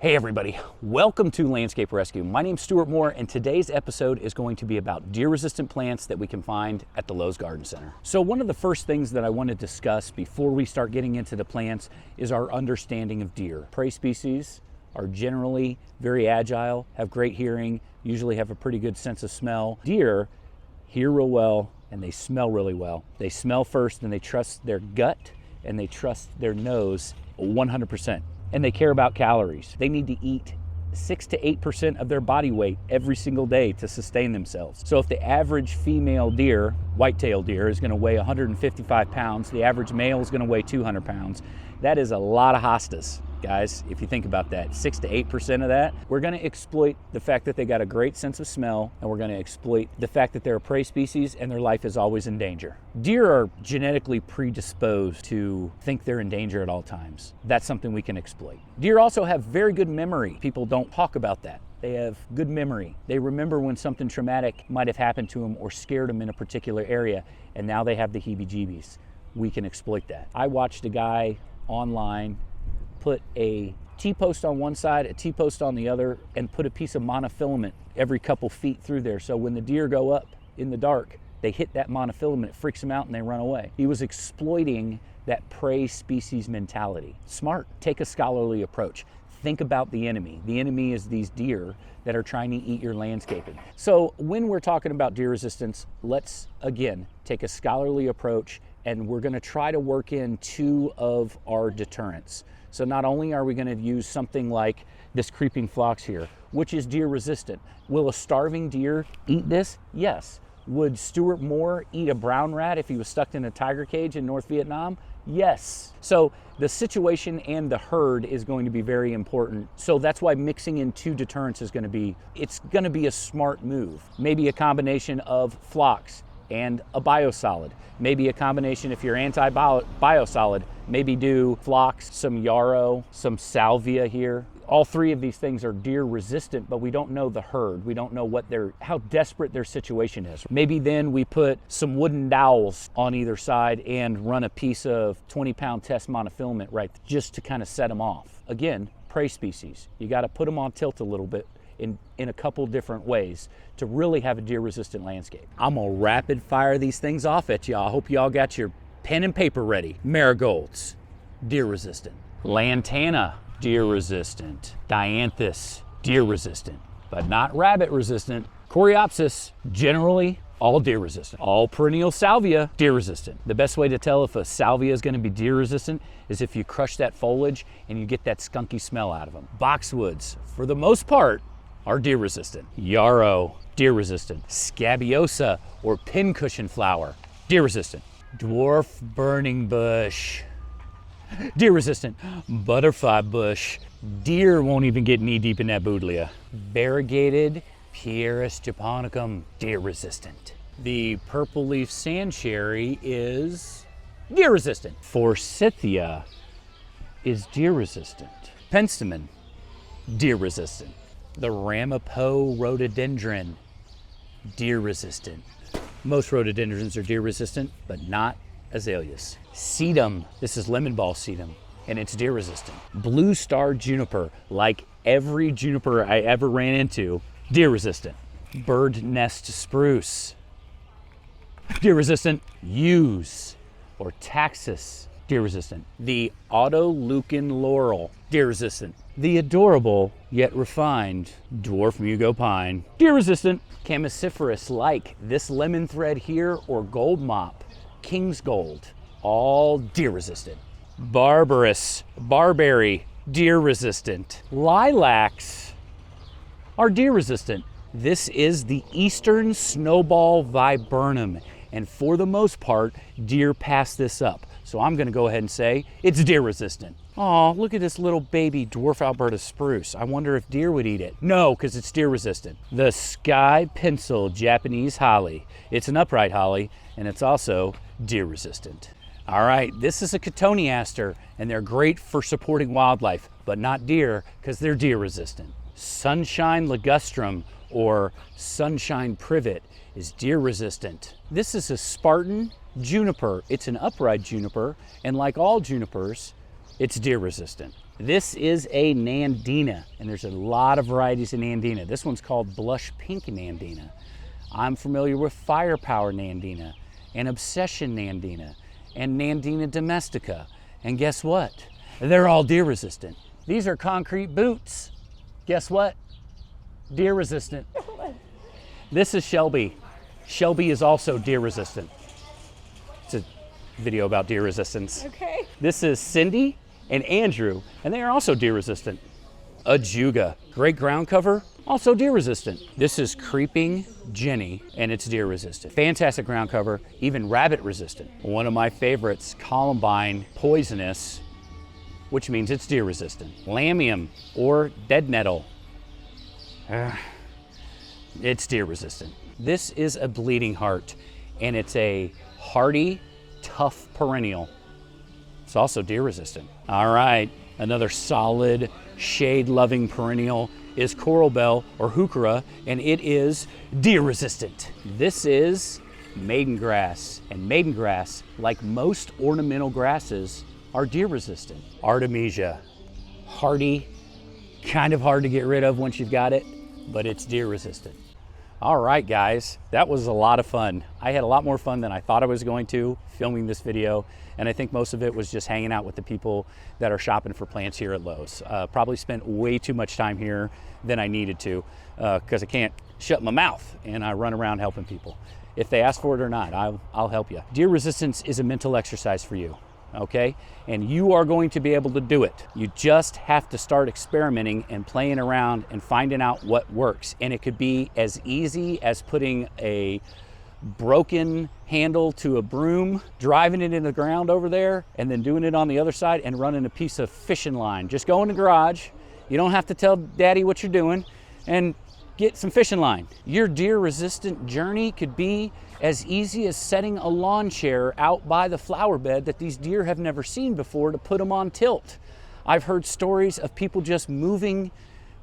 Hey everybody, welcome to Landscape Rescue. My name's Stuart Moore and today's episode is going to be about deer-resistant plants that we can find at the Lowe's Garden Center. So one of the first things that I want to discuss before we start getting into the plants is our understanding of deer. Prey species are generally very agile, have great hearing, usually have a pretty good sense of smell. Deer hear real well and they smell really well. They smell first and they trust their gut and they trust their nose 100%. And they care about calories. They need to eat 6 to 8% of their body weight every single day to sustain themselves. So if the average female deer, whitetail deer, is gonna weigh 155 pounds, the average male is gonna weigh 200 pounds, that is a lot of hostas, guys. If you think about that, 6 to 8% of that, we're gonna exploit the fact that they got a great sense of smell, and we're gonna exploit the fact that they're a prey species and their life is always in danger. Deer are genetically predisposed to think they're in danger at all times. That's something we can exploit. Deer also have very good memory. People don't talk about that. They have good memory. They remember when something traumatic might have happened to them or scared them in a particular area, and now they have the heebie-jeebies. We can exploit that. I watched a guy online put a T-post on one side, a T-post on the other, and put a piece of monofilament every couple feet through there. So when the deer go up in the dark, they hit that monofilament, it freaks them out and they run away. He was exploiting that prey species mentality. Smart, take a scholarly approach. Think about the enemy. The enemy is these deer that are trying to eat your landscaping. So when we're talking about deer resistance, let's again take a scholarly approach, and we're gonna try to work in two of our deterrents. So not only are we gonna use something like this creeping phlox here, which is deer resistant. Will a starving deer eat this? Yes. Would Stuart Moore eat a brown rat if he was stuck in a tiger cage in North Vietnam? Yes. So the situation and the herd is going to be very important. So that's why mixing in two deterrents is gonna be a smart move. Maybe a combination of phlox and a biosolid. Maybe a combination, if you're anti-biosolid, maybe do phlox, some yarrow, some salvia here. All three of these things are deer resistant, but we don't know the herd. We don't know how desperate their situation is. Maybe then we put some wooden dowels on either side and run a piece of 20-pound test monofilament right just to kind of set them off. Again, prey species. You got to put them on tilt a little bit in a couple different ways to really have a deer resistant landscape. I'm gonna rapid fire these things off at y'all. I hope y'all got your pen and paper ready. Marigolds, deer resistant. Lantana, deer resistant. Dianthus, deer resistant, but not rabbit resistant. Coreopsis, generally all deer resistant. All perennial salvia, deer resistant. The best way to tell if a salvia is gonna be deer resistant is if you crush that foliage and you get that skunky smell out of them. Boxwoods, for the most part, are deer resistant. Yarrow, deer resistant. Scabiosa or pincushion flower, deer resistant. Dwarf burning bush, deer resistant. Butterfly bush, deer won't even get knee deep in that Buddleia. Variegated Pieris japonicum, deer resistant. The purple leaf sandcherry is deer resistant. Forsythia is deer resistant. Penstemon, deer resistant. The Ramapo rhododendron, deer resistant. Most rhododendrons are deer resistant, but not azaleas. Sedum, this is lemon ball sedum, and it's deer resistant. Blue star juniper, like every juniper I ever ran into, deer resistant. Bird nest spruce, deer resistant. Yews or taxus, deer resistant. The autoleucon laurel, deer resistant. The adorable yet refined dwarf mugo pine, deer resistant. Chamaeciferous like this lemon thread here or gold mop, king's gold, all deer resistant. Barberry, deer resistant. Lilacs are deer resistant. This is the eastern snowball viburnum, and for the most part, deer pass this up. So I'm gonna go ahead and say it's deer resistant. Aw, look at this little baby dwarf Alberta spruce. I wonder if deer would eat it. No, because it's deer resistant. The sky pencil Japanese holly. It's an upright holly, and it's also deer resistant. All right, this is a cotoneaster, and they're great for supporting wildlife, but not deer, because they're deer resistant. Sunshine ligustrum, or sunshine privet, is deer resistant. This is a Spartan juniper. It's an upright juniper, and like all junipers, it's deer resistant. This is a Nandina, and there's a lot of varieties of Nandina. This one's called blush pink Nandina. I'm familiar with Firepower Nandina and Obsession Nandina and Nandina domestica. And guess what? They're all deer resistant. These are concrete boots. Guess what? Deer resistant. This is Shelby. Shelby is also deer resistant. It's a video about deer resistance. Okay. This is Cindy and Andrew, and they are also deer resistant. Ajuga, great ground cover, also deer resistant. This is Creeping Jenny, and it's deer resistant. Fantastic ground cover, even rabbit resistant. One of my favorites, Columbine Poisonous, which means it's deer resistant. Lamium or Dead Nettle, it's deer resistant. This is a Bleeding Heart, and it's a hardy, tough perennial. It's also deer resistant. All right, another solid shade-loving perennial is Coral Bell or Heuchera, and it is deer resistant. This is Maiden Grass, and Maiden Grass, like most ornamental grasses, are deer resistant. Artemisia, hardy, kind of hard to get rid of once you've got it, but it's deer resistant. All right, guys, that was a lot of fun. I had a lot more fun than I thought I was going to filming this video, and I think most of it was just hanging out with the people that are shopping for plants here at Lowe's. Probably spent way too much time here than I needed to because I can't shut my mouth and I run around helping people. If they ask for it or not, I'll help you. Deer resistance is a mental exercise for you. Okay? And you are going to be able to do it. You just have to start experimenting and playing around and finding out what works. And it could be as easy as putting a broken handle to a broom, driving it in the ground over there, and then doing it on the other side and running a piece of fishing line. Just go in the garage. You don't have to tell Daddy what you're doing, and get some fishing line. Your deer resistant journey could be as easy as setting a lawn chair out by the flower bed that these deer have never seen before to put them on tilt. I've heard stories of people just moving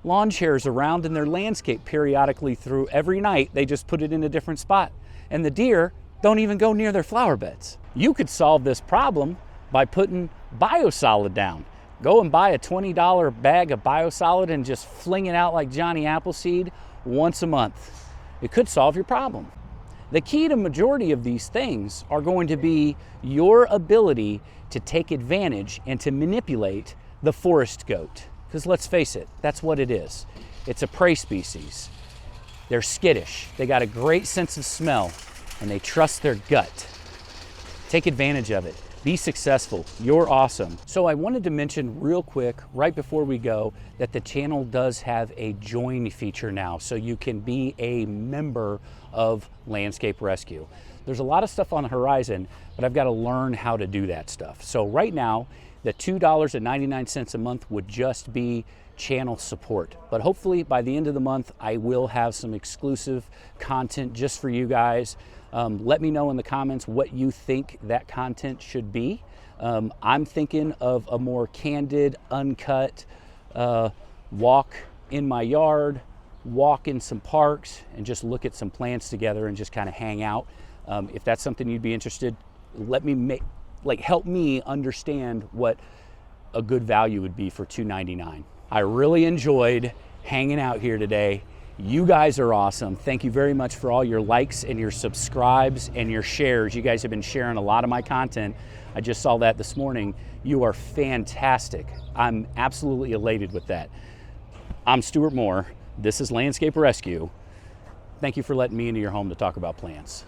lawn chairs around in their landscape periodically through every night. They just put it in a different spot, and the deer don't even go near their flower beds. You could solve this problem by putting biosolid down. Go and buy a $20 bag of biosolid and just fling it out like Johnny Appleseed once a month. It could solve your problem. The key to majority of these things are going to be your ability to take advantage and to manipulate the forest goat. Because let's face it, that's what it is. It's a prey species. They're skittish. They got a great sense of smell, and they trust their gut. Take advantage of it. Be successful. You're awesome. So I wanted to mention real quick, right before we go, that the channel does have a join feature now, so you can be a member of Landscape Rescue. There's a lot of stuff on the horizon, but I've got to learn how to do that stuff. So right now, the $2.99 a month would just be channel support. But hopefully by the end of the month, I will have some exclusive content just for you guys. Let me know in the comments what you think that content should be. I'm thinking of a more candid, uncut walk in my yard, walk in some parks, and just look at some plants together and just kind of hang out. If that's something you'd be interested, let me help me understand what a good value would be for $2.99. I really enjoyed hanging out here today. You guys are awesome. Thank you very much for all your likes and your subscribes and your shares. You guys have been sharing a lot of my content. I just saw that this morning. You are fantastic. I'm absolutely elated with that. I'm Stuart Moore. This is Landscape Rescue. Thank you for letting me into your home to talk about plants.